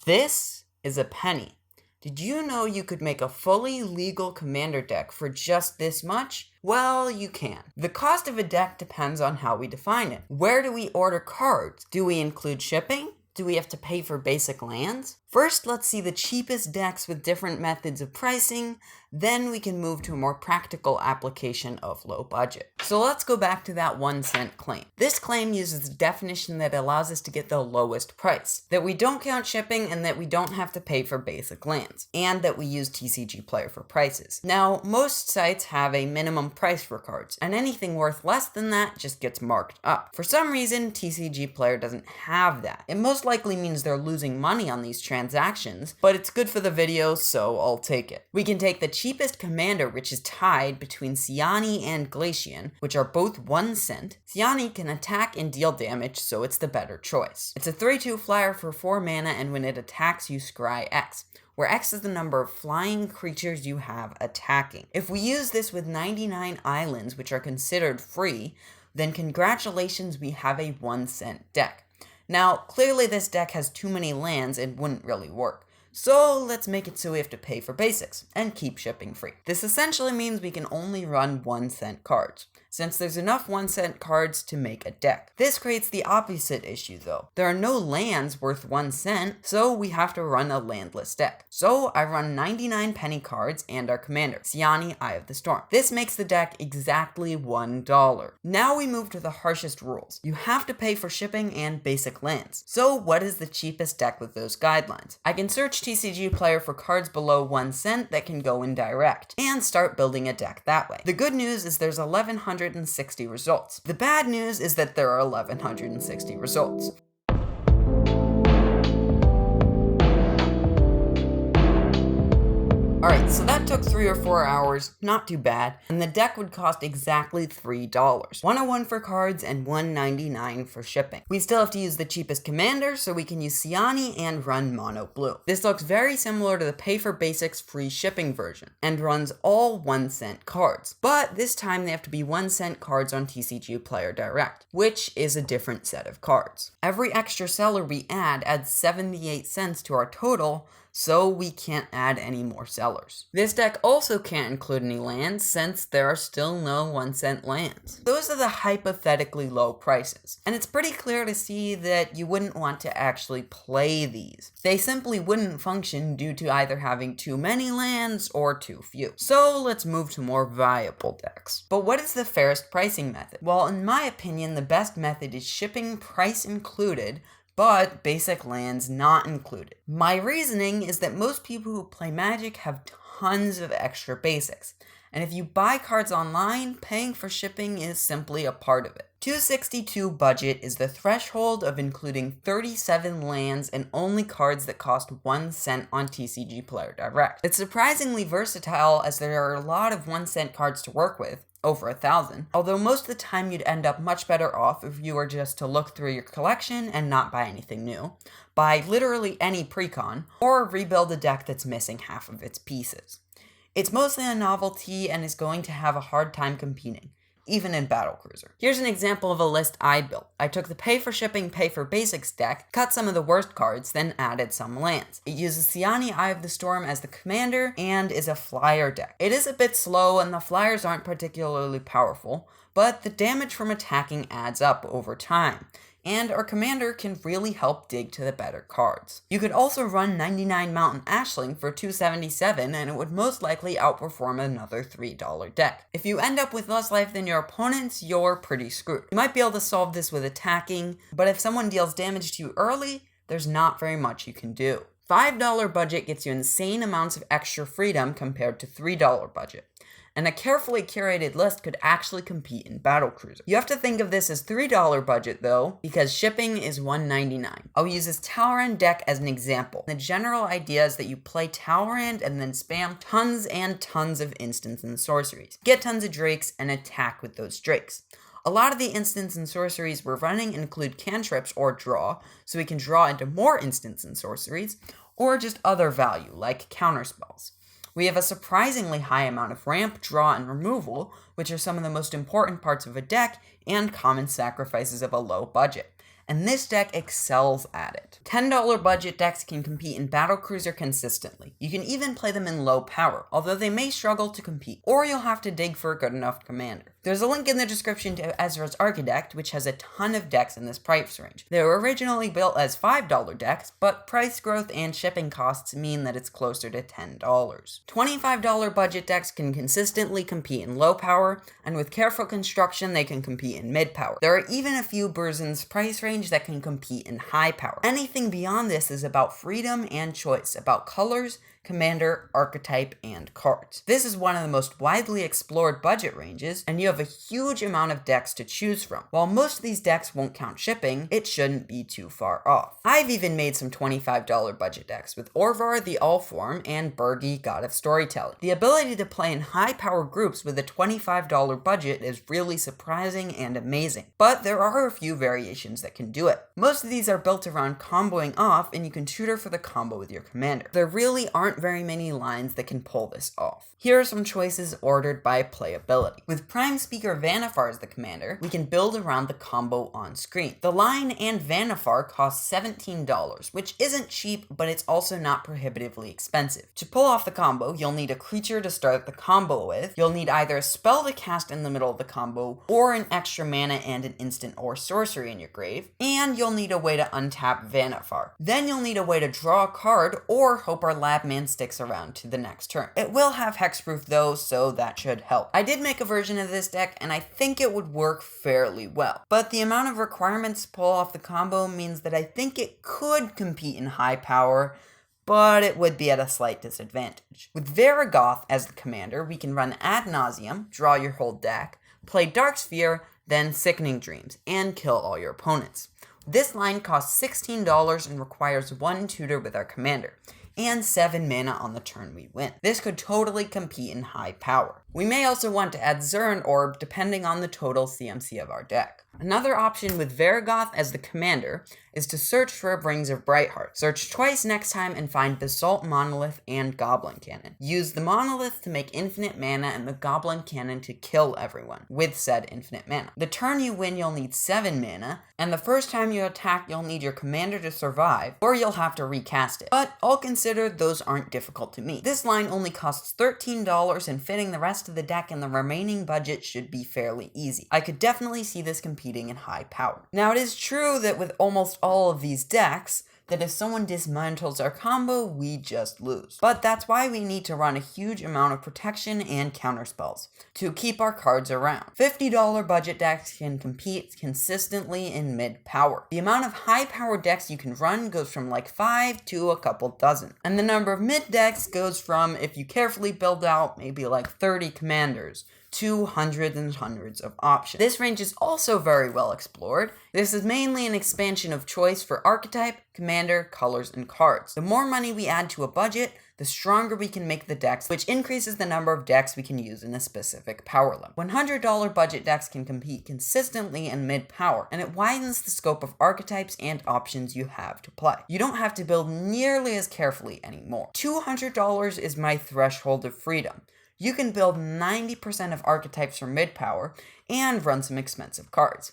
This is a penny. Did you know you could make a fully legal commander deck for just this much? Well, you can. The cost of a deck depends on how we define it. Where do we order cards? Do we include shipping? Do we have to pay for basic lands? First, let's see the cheapest decks with different methods of pricing, then we can move to a more practical application of low budget. So let's go back to that 1 cent claim. This claim uses a definition that allows us to get the lowest price, that we don't count shipping and that we don't have to pay for basic lands, and that we use TCG Player for prices. Now, most sites have a minimum price for cards, and anything worth less than that just gets marked up. For some reason, TCG Player doesn't have that. It most likely means they're losing money on these transactions, but it's good for the video, so I'll take it. We can take the cheapest commander, which is tied between Siani and Glacian, which are both 1 cent. Siani can attack and deal damage, so it's the better choice. It's a 3/2 flyer for 4 mana, and when it attacks, you scry X, where X is the number of flying creatures you have attacking. If we use this with 99 islands, which are considered free, then congratulations, we have a 1 cent deck. Now, clearly this deck has too many lands and wouldn't really work. So let's make it so we have to pay for basics and keep shipping free. This essentially means we can only run 1 cent cards, since there's enough 1 cent cards to make a deck. This creates the opposite issue though. There are no lands worth 1 cent, so we have to run a landless deck. So I run 99 penny cards and our commander, Siani, Eye of the Storm. This makes the deck exactly $1. Now we move to the harshest rules. You have to pay for shipping and basic lands. So what is the cheapest deck with those guidelines? I can search TCG Player for cards below 1 cent that can go in direct, and start building a deck that way. The good news is there's 1160 results. The bad news is that there are 1160 results. Alright, so that took 3 or 4 hours, not too bad, and the deck would cost exactly $3. 101 for cards and $1.99 for shipping. We still have to use the cheapest commander, so we can use Siani and run mono blue. This looks very similar to the pay for basics free shipping version, and runs all 1 cent cards. But this time they have to be 1 cent cards on TCG Player Direct, which is a different set of cards. Every extra seller we add adds 78 cents to our total, so we can't add any more sellers. This deck also can't include any lands since there are still no 1 cent lands. Those are the hypothetically low prices, and it's pretty clear to see that you wouldn't want to actually play these. They simply wouldn't function due to either having too many lands or too few. So let's move to more viable decks. But what is the fairest pricing method? Well, in my opinion, the best method is shipping price included, but basic lands not included. My reasoning is that most people who play Magic have tons of extra basics, and if you buy cards online, paying for shipping is simply a part of it. 262 budget is the threshold of including 37 lands and only cards that cost 1 cent on TCG Player Direct. It's surprisingly versatile as there are a lot of 1 cent cards to work with, over 1,000, although most of the time you'd end up much better off if you were just to look through your collection and not buy anything new, buy literally any precon, or rebuild a deck that's missing half of its pieces. It's mostly a novelty and is going to have a hard time competing, even in Battlecruiser. Here's an example of a list I built. I took the pay for shipping, pay for basics deck, cut some of the worst cards, then added some lands. It uses Siani, Eye of the Storm as the commander, and is a flyer deck. It is a bit slow, and the flyers aren't particularly powerful, but the damage from attacking adds up over time, and our commander can really help dig to the better cards. You could also run 99 Mountain Ashling for $277, and it would most likely outperform another $3 deck. If you end up with less life than your opponents, you're pretty screwed. You might be able to solve this with attacking, but if someone deals damage to you early, there's not very much you can do. $5 budget gets you insane amounts of extra freedom compared to $3 budget, and a carefully curated list could actually compete in Battlecruiser. You have to think of this as $3 budget though, because shipping is $1.99. I'll use this talrand deck as an example. The general idea is that you play talrand and then spam tons and tons of instants and sorceries. Get tons of drakes and attack with those drakes. A lot of the instants and sorceries we're running include cantrips or draw, so we can draw into more instants and sorceries, or just other value like counterspells. We have a surprisingly high amount of ramp, draw, and removal, which are some of the most important parts of a deck and common sacrifices of a low budget. and this deck excels at it. $10 budget decks can compete in Battlecruiser consistently. You can even play them in low power, although they may struggle to compete, or you'll have to dig for a good enough commander. There's a link in the description to Ezra's Archidekt, which has a ton of decks in this price range. They were originally built as $5 decks, but price growth and shipping costs mean that it's closer to $10. $25 budget decks can consistently compete in low power, and with careful construction they can compete in mid power. There are even a few Burzen's price range that can compete in high power. Anything beyond this is about freedom and choice, about colors, commander, archetype, and cards. This is one of the most widely explored budget ranges, and you have a huge amount of decks to choose from. While most of these decks won't count shipping, it shouldn't be too far off. I've even made some $25 budget decks with Orvar the Allform and Bergi God of Storytelling. The ability to play in high power groups with a $25 budget is really surprising and amazing, but there are a few variations that can do it. Most of these are built around comboing off, and you can tutor for the combo with your commander. There really aren't very many lines that can pull this off. Here are some choices ordered by playability. With Prime Speaker Vannifar as the commander, we can build around the combo on screen. The line and Vannifar cost $17, which isn't cheap, but it's also not prohibitively expensive. To pull off the combo, you'll need a creature to start the combo with, you'll need either a spell to cast in the middle of the combo, or an extra mana and an instant or sorcery in your grave, and you'll need a way to untap Vannifar. Then you'll need a way to draw a card, or hope our lab man sticks around to the next turn. It will have hexproof though, so that should help. I did make a version of this deck, and I think it would work fairly well, but the amount of requirements to pull off the combo means that I think it could compete in high power, but it would be at a slight disadvantage. With Varagoth as the commander, we can run Ad Nauseam, draw your whole deck, play Darksphere, then Sickening Dreams, and kill all your opponents. This line costs $16 and requires 1 tutor with our commander, and 7 mana on the turn we win. This could totally compete in high power. We may also want to add Zern Orb depending on the total CMC of our deck. Another option with Varagoth as the commander is to search for a Rings of Brightheart. Search twice next time and find Basalt Monolith and Goblin Cannon. Use the Monolith to make infinite mana and the Goblin Cannon to kill everyone with said infinite mana. The turn you win, you'll need 7 mana, and the first time you attack, you'll need your commander to survive, or you'll have to recast it. But all considered, those aren't difficult to meet. This line only costs $13, and fitting the rest of the deck in the remaining budget should be fairly easy. I could definitely see this competing in high power. Now, it is true that with almost all of these decks, that if someone dismantles our combo, we just lose. But that's why we need to run a huge amount of protection and counterspells to keep our cards around. $50 budget decks can compete consistently in mid-power. The amount of high-power decks you can run goes from like 5 to a couple dozen. And the number of mid decks goes from, if you carefully build out, maybe like 30 commanders, to hundreds and hundreds of options. This range is also very well explored. This is mainly an expansion of choice for archetype, commander, colors, and cards. The more money we add to a budget, the stronger we can make the decks, which increases the number of decks we can use in a specific power level. $100 budget decks can compete consistently in mid-power, and it widens the scope of archetypes and options you have to play. You don't have to build nearly as carefully anymore. $200 is my threshold of freedom. You can build 90% of archetypes for mid-power and run some expensive cards.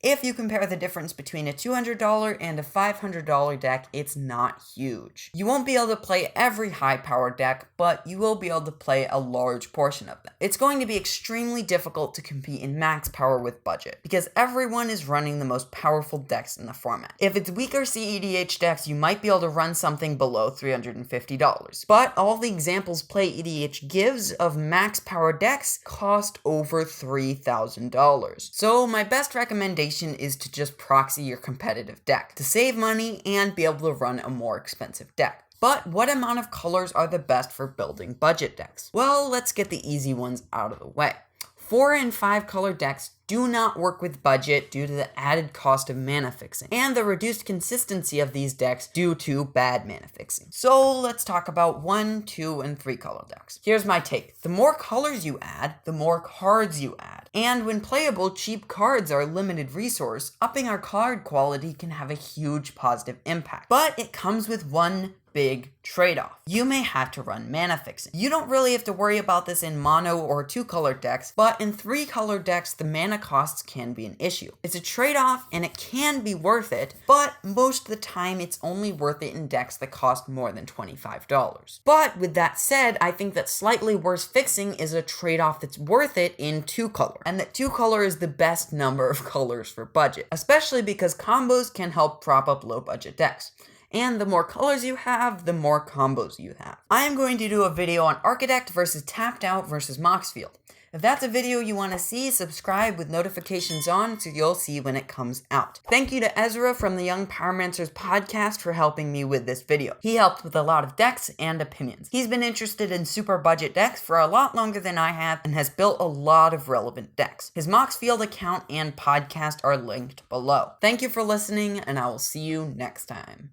If you compare the difference between a $200 and a $500 deck, it's not huge. You won't be able to play every high-powered deck, but you will be able to play a large portion of them. It's going to be extremely difficult to compete in max power with budget, because everyone is running the most powerful decks in the format. If it's weaker CEDH decks, you might be able to run something below $350. But all the examples Play EDH gives of max power decks cost over $3,000. So my best recommendation is to just proxy your competitive deck to save money and be able to run a more expensive deck. But what amount of colors are the best for building budget decks? Well, let's get the easy ones out of the way. 4 and 5 color decks do not work with budget due to the added cost of mana fixing, and the reduced consistency of these decks due to bad mana fixing. So let's talk about 1, 2, and 3 color decks. Here's my take. The more colors you add, the more cards you add. And when playable, cheap cards are a limited resource, upping our card quality can have a huge positive impact. But it comes with one big trade-off. You may have to run mana fixing. You don't really have to worry about this in mono or 2 color decks, but in 3 color decks, the mana mana costs can be an issue. It's a trade-off and it can be worth it, but most of the time it's only worth it in decks that cost more than $25. But with that said, I think that slightly worse fixing is a trade-off that's worth it in 2-color, and that 2-color is the best number of colors for budget, especially because combos can help prop up low-budget decks. And the more colors you have, the more combos you have. I am going to do a video on Archidekt versus Tapped Out versus Moxfield. If that's a video you want to see, subscribe with notifications on so you'll see when it comes out. Thank you to Ezra from the Young Pyromancers podcast for helping me with this video. He helped with a lot of decks and opinions. He's been interested in super budget decks for a lot longer than I have and has built a lot of relevant decks. His Moxfield account and podcast are linked below. Thank you for listening, and I will see you next time.